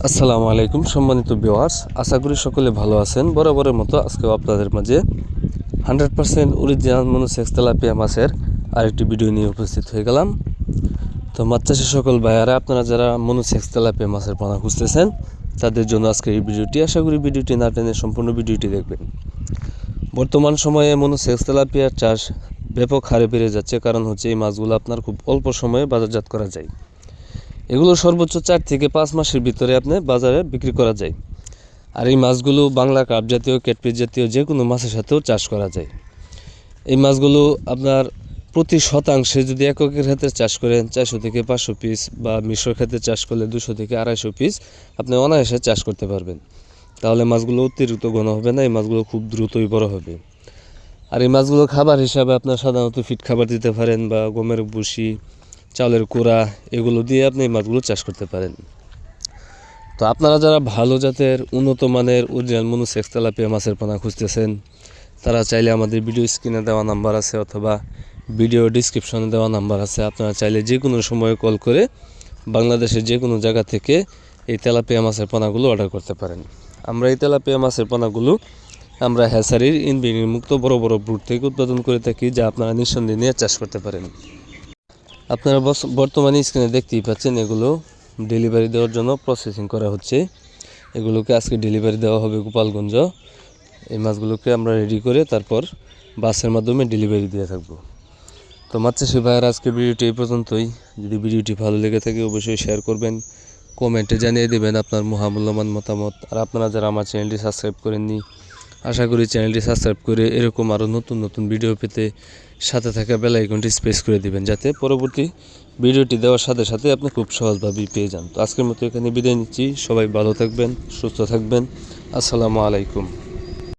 আসসালামু আলাইকুম সম্মানিত ভিউয়ার্স, আশা করি সকলে ভালো আছেন। বরাবরের মতো আজকেও আপনাদের মাঝে 100% অরিজিনাল মনোসেক্স তেলাপিয়া মাছের আরেকটি ভিডিও নিয়ে উপস্থিত হয়ে গেলাম। তো মাছ চাষি সকল ভাইয়ারা, আপনারা যারা মনোসেক্স তেলাপিয়া মাছের পোনা খুঁজতেছেন তাদের জন্য আজকে এই ভিডিওটি। আশা করি ভিডিওটি না টেনে সম্পূর্ণ ভিডিওটি দেখবেন। বর্তমান সময়ে মনোসেক্স তেলাপিয়ার চাষ ব্যাপক হারে বেড়ে যাচ্ছে, কারণ হচ্ছে এই মাছগুলো আপনার খুব অল্প সময়ে বাজারজাত করা যায়। এগুলো সর্বোচ্চ 4 থেকে 5 মাসের ভিতরে আপনি বাজারে বিক্রি করা যায়। আর এই মাছগুলো বাংলা কার্প জাতীয়, ক্যাটফিশ জাতীয় যে কোনো মাছের সাথেও চাষ করা যায়। এই মাছগুলো আপনার প্রতি শতাংশে যদি এককের ক্ষেত্রে চাষ করেন 400 থেকে 500 পিস, বা মিশ্র ক্ষেত্রে চাষ করলে 200 থেকে 250 পিস আপনি অনায়াসে চাষ করতে পারবেন। তাহলে মাছগুলো অতিরিক্ত ঘন হবে না, এই মাছগুলো খুব দ্রুতই বড় হবে। আর এই মাছগুলো খাবার হিসাবে আপনার সাধারণত ফিট খাবার দিতে পারেন, বা গমের ভুসি, চালের কুড়া, এগুলো দিয়ে আপনি এই মাছগুলো চাষ করতে পারেন। তো আপনারা যারা ভালো জাতের উন্নত মানের অরিজিনাল মনোসেক্স তেলাপিয়া মাছের পোনা খুঁজতেছেন, তারা চাইলে আমাদের ভিডিও স্ক্রিনে দেওয়া নাম্বার আছে অথবা ভিডিও ডিসক্রিপশনে দেওয়া নাম্বার আছে, আপনারা চাইলে যে কোনো সময়ে কল করে বাংলাদেশের যে কোনো জায়গা থেকে এই তেলাপিয়া মাছের পোনাগুলো অর্ডার করতে পারেন। আমরা এই তেলাপিয়া মাছের পোনাগুলো আমরা হ্যাচারির ইনব্রিডিং মুক্ত বড় বড় ব্রুড থেকে উৎপাদন করে থাকি, যা আপনারা নিঃসন্দেহে নিয়ে চাষ করতে পারেন। আপনারা বর্তমানে স্ক্রিনে দেখতেই পাচ্ছেন, এগুলো ডেলিভারি দেওয়ার জন্য প্রসেসিং করা হচ্ছে। এগুলোকে আজকে ডেলিভারি দেওয়া হবে গোপালগঞ্জ। এই মাছগুলোকে আমরা রেডি করে তারপর বাসের মাধ্যমে ডেলিভারি দিয়ে থাকবো। তো মাছ চাষি ভাইয়ের আজকে ভিডিওটি এই পর্যন্তই। যদি ভিডিওটি ভালো লেগে থাকে অবশ্যই শেয়ার করবেন, কমেন্টে জানিয়ে দেবেন আপনার মহামূল্যবান মতামত। আর আপনারা যারা আমার চ্যানেলটি সাবস্ক্রাইব করেননি, আশা করি চ্যানেলটি সাবস্ক্রাইব করে এরকম আরও নতুন নতুন ভিডিও পেতে সাথে থাকা বেল আইকনটি প্রেস করে দিবেন, যাতে পরবর্তী ভিডিওটি দেওয়ার সাথে সাথে আপনি খুব সহজভাবেই পেয়ে যান। তো আজকের মতো এখানে বিদায় নিচ্ছি। সবাই ভালো থাকবেন, সুস্থ থাকবেন। আসসালামু আলাইকুম।